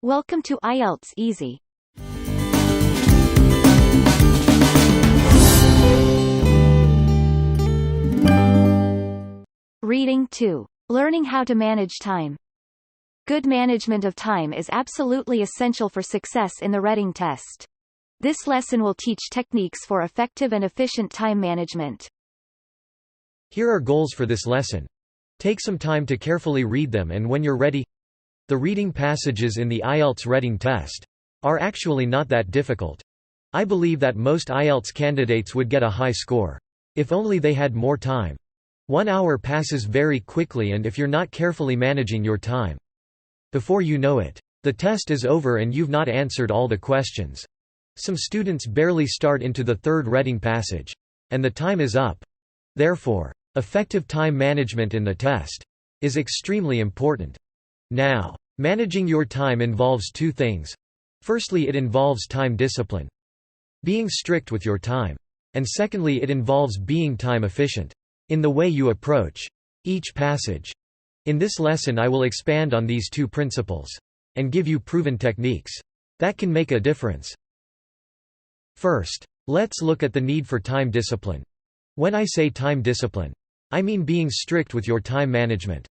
Welcome to IELTS Easy. Reading 2. Learning how to manage time. Good management of time is absolutely essential for success in the reading test. This lesson will teach techniques for effective and efficient time management. Here are goals for this lesson. Take some time to carefully read them, and when you're ready, the reading passages in the IELTS reading test are actually not that difficult. I believe that most IELTS candidates would get a high score. If only they had more time. 1 hour passes very quickly, and if you're not carefully managing your time, before you know it, the test is over and you've not answered all the questions. Some students barely start into the third reading passage, and the time is up. Therefore, effective time management in the test is extremely important. Now, managing your time involves two things. Firstly, it involves time discipline, being strict with your time, and secondly, it involves being time efficient in the way you approach each passage. In this lesson, I will expand on these two principles and give you proven techniques that can make a difference. First, let's look at the need for time discipline. When I say time discipline, I mean being strict with your time management.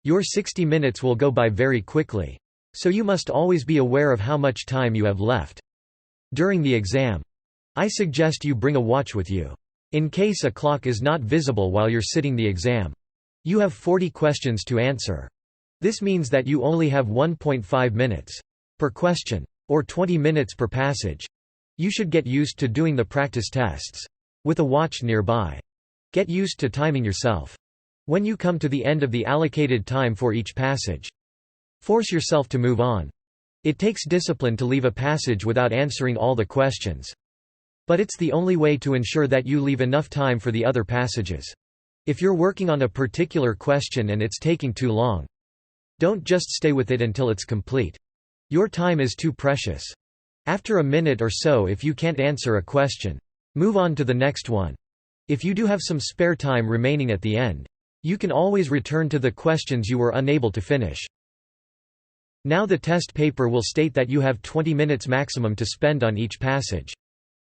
Your 60 minutes will go by very quickly, so you must always be aware of how much time you have left. During the exam, I suggest you bring a watch with you, in case a clock is not visible while you're sitting the exam. You have 40 questions to answer. This means that you only have 1.5 minutes per question, or 20 minutes per passage. You should get used to doing the practice tests with a watch nearby. Get used to timing yourself when you come to the end of the allocated time for each passage. Force yourself to move on. It takes discipline to leave a passage without answering all the questions. But it's the only way to ensure that you leave enough time for the other passages. If you're working on a particular question and it's taking too long, don't just stay with it until it's complete. Your time is too precious. After a minute or so, if you can't answer a question, move on to the next one. If you do have some spare time remaining at the end, you can always return to the questions you were unable to finish. Now the test paper will state that you have 20 minutes maximum to spend on each passage.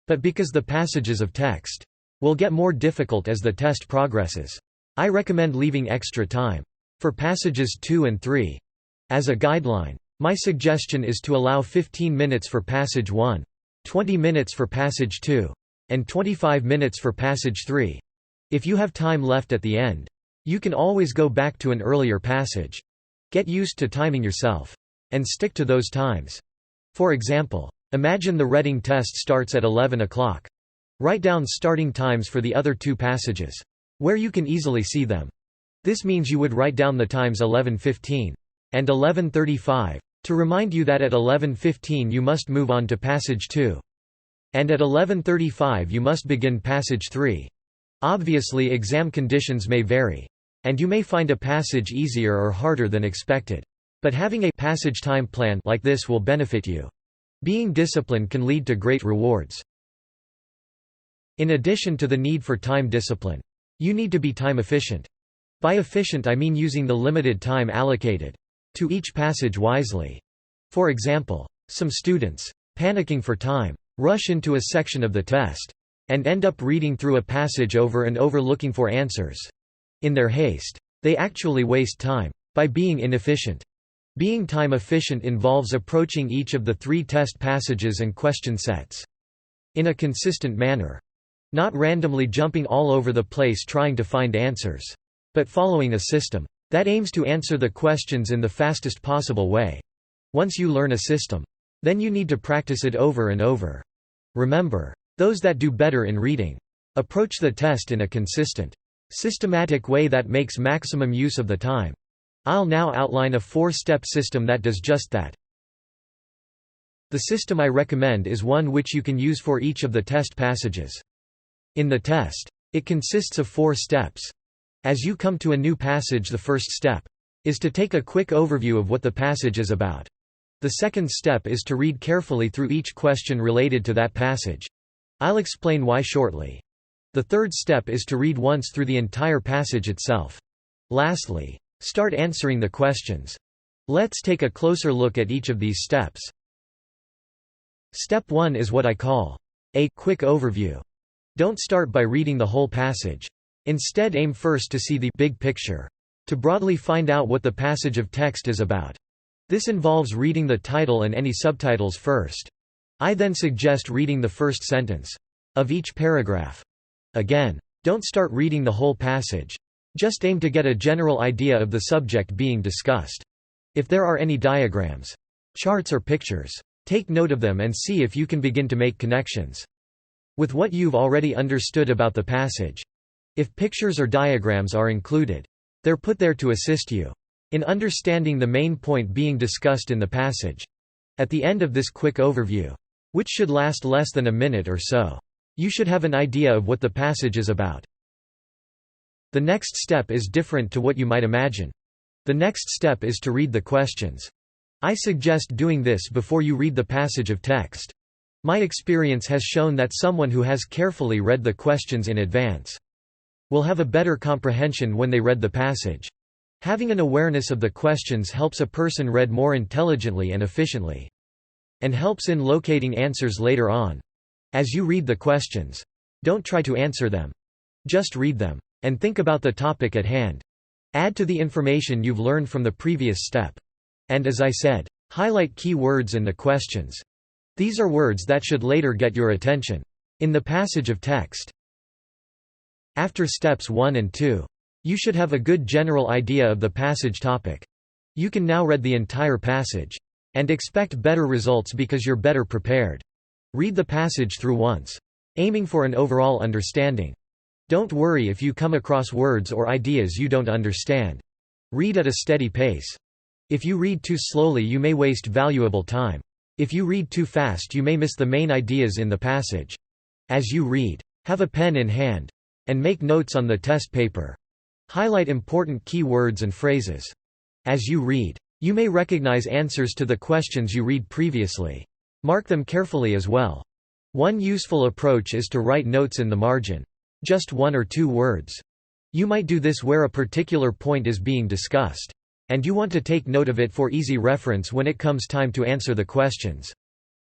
But because the passages of text will get more difficult as the test progresses, I recommend leaving extra time for passages 2 and 3. As a guideline, my suggestion is to allow 15 minutes for passage 1, 20 minutes for passage 2, and 25 minutes for passage 3. If you have time left at the end, you can always go back to an earlier passage. Get used to timing yourself and stick to those times. For example, imagine the reading test starts at 11 o'clock. Write down starting times for the other two passages, where you can easily see them. This means you would write down the times 11:15 and 11:35, to remind you that at 11:15 you must move on to passage 2. And at 11:35 you must begin passage 3. Obviously, exam conditions may vary, and you may find a passage easier or harder than expected. But having a passage time plan like this will benefit you. Being disciplined can lead to great rewards. In addition to the need for time discipline, you need to be time efficient. By efficient, I mean using the limited time allocated to each passage wisely. For example, some students, panicking for time, rush into a section of the test and end up reading through a passage over and over looking for answers. In their haste, they actually waste time by being inefficient. Being time efficient involves approaching each of the 3 test passages and question sets in a consistent manner. Not randomly jumping all over the place trying to find answers, but following a system that aims to answer the questions in the fastest possible way. Once you learn a system, then you need to practice it over and over. Remember, those that do better in reading approach the test in a consistent, systematic way that makes maximum use of the time. I'll now outline a 4-step system that does just that. The system I recommend is one which you can use for each of the test passages. In the test, it consists of 4 steps. As you come to a new passage, the first step is to take a quick overview of what the passage is about. The second step is to read carefully through each question related to that passage. I'll explain why shortly. The third step is to read once through the entire passage itself. Lastly, start answering the questions. Let's take a closer look at each of these steps. Step 1 is what I call a quick overview. Don't start by reading the whole passage. Instead, aim first to see the big picture, to broadly find out what the passage of text is about. This involves reading the title and any subtitles first. I then suggest reading the first sentence of each paragraph. Again, don't start reading the whole passage. Just aim to get a general idea of the subject being discussed. If there are any diagrams, charts or pictures, take note of them and see if you can begin to make connections with what you've already understood about the passage. If pictures or diagrams are included, they're put there to assist you in understanding the main point being discussed in the passage. At the end of this quick overview, which should last less than a minute or so, you should have an idea of what the passage is about. The next step is different to what you might imagine. The next step is to read the questions. I suggest doing this before you read the passage of text. My experience has shown that someone who has carefully read the questions in advance will have a better comprehension when they read the passage. Having an awareness of the questions helps a person read more intelligently and efficiently, and helps in locating answers later on. As you read the questions, don't try to answer them. Just read them, and think about the topic at hand. Add to the information you've learned from the previous step. And as I said, highlight key words in the questions. These are words that should later get your attention in the passage of text. After steps 1 and 2, you should have a good general idea of the passage topic. You can now read the entire passage and expect better results because you're better prepared. Read the passage through once, aiming for an overall understanding. Don't worry if you come across words or ideas you don't understand. Read at a steady pace. If you read too slowly, you may waste valuable time. If you read too fast, you may miss the main ideas in the passage. As you read, have a pen in hand and make notes on the test paper. Highlight important key words and phrases. As you read, you may recognize answers to the questions you read previously. Mark them carefully as well. One useful approach is to write notes in the margin. Just 1 or 2 words. You might do this where a particular point is being discussed, and you want to take note of it for easy reference when it comes time to answer the questions.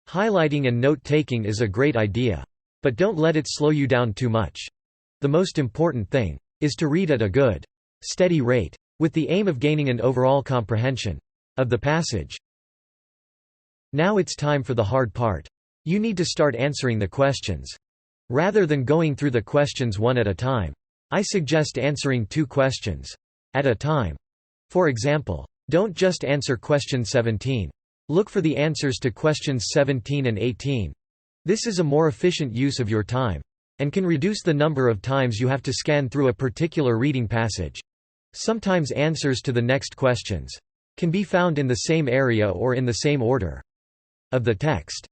Highlighting and note-taking is a great idea, but don't let it slow you down too much. The most important thing is to read at a good, steady rate, with the aim of gaining an overall comprehension of the passage. Now it's time for the hard part. You need to start answering the questions. Rather than going through the questions one at a time, I suggest answering 2 questions at a time. For example, don't just answer question 17. Look for the answers to questions 17 and 18. This is a more efficient use of your time, and can reduce the number of times you have to scan through a particular reading passage. Sometimes answers to the next questions can be found in the same area or in the same order of the text.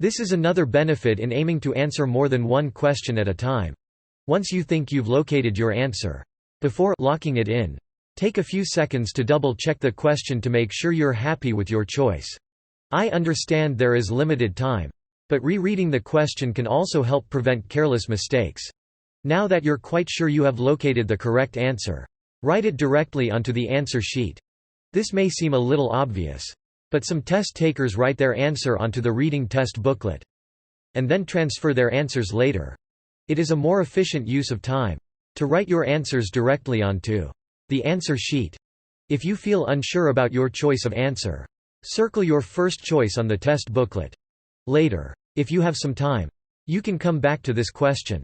This is another benefit in aiming to answer more than one question at a time. Once you think you've located your answer, before locking it in, take a few seconds to double-check the question to make sure you're happy with your choice. I understand there is limited time, but rereading the question can also help prevent careless mistakes. Now that you're quite sure you have located the correct answer, write it directly onto the answer sheet. This may seem a little obvious, but some test takers write their answer onto the reading test booklet and then transfer their answers later. It is a more efficient use of time to write your answers directly onto the answer sheet. If you feel unsure about your choice of answer, circle your first choice on the test booklet. Later, if you have some time, you can come back to this question.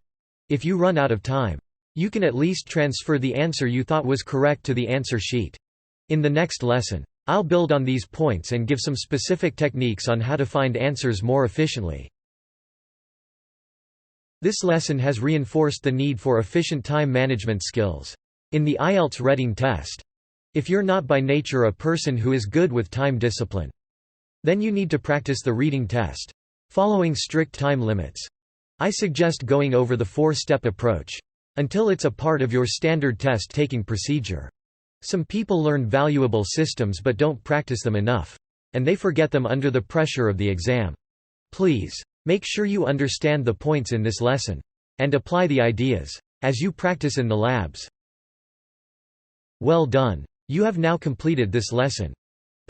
If you run out of time, you can at least transfer the answer you thought was correct to the answer sheet. In the next lesson, I'll build on these points and give some specific techniques on how to find answers more efficiently. This lesson has reinforced the need for efficient time management skills in the IELTS reading test. If you're not by nature a person who is good with time discipline, then you need to practice the reading test, following strict time limits. I suggest going over the 4-step approach until it's a part of your standard test-taking procedure. Some people learn valuable systems but don't practice them enough, and they forget them under the pressure of the exam. Please, make sure you understand the points in this lesson and apply the ideas as you practice in the labs. Well done. You have now completed this lesson.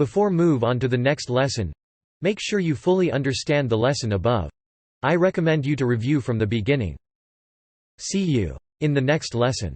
Before move on to the next lesson, make sure you fully understand the lesson above. I recommend you to review from the beginning. See you in the next lesson.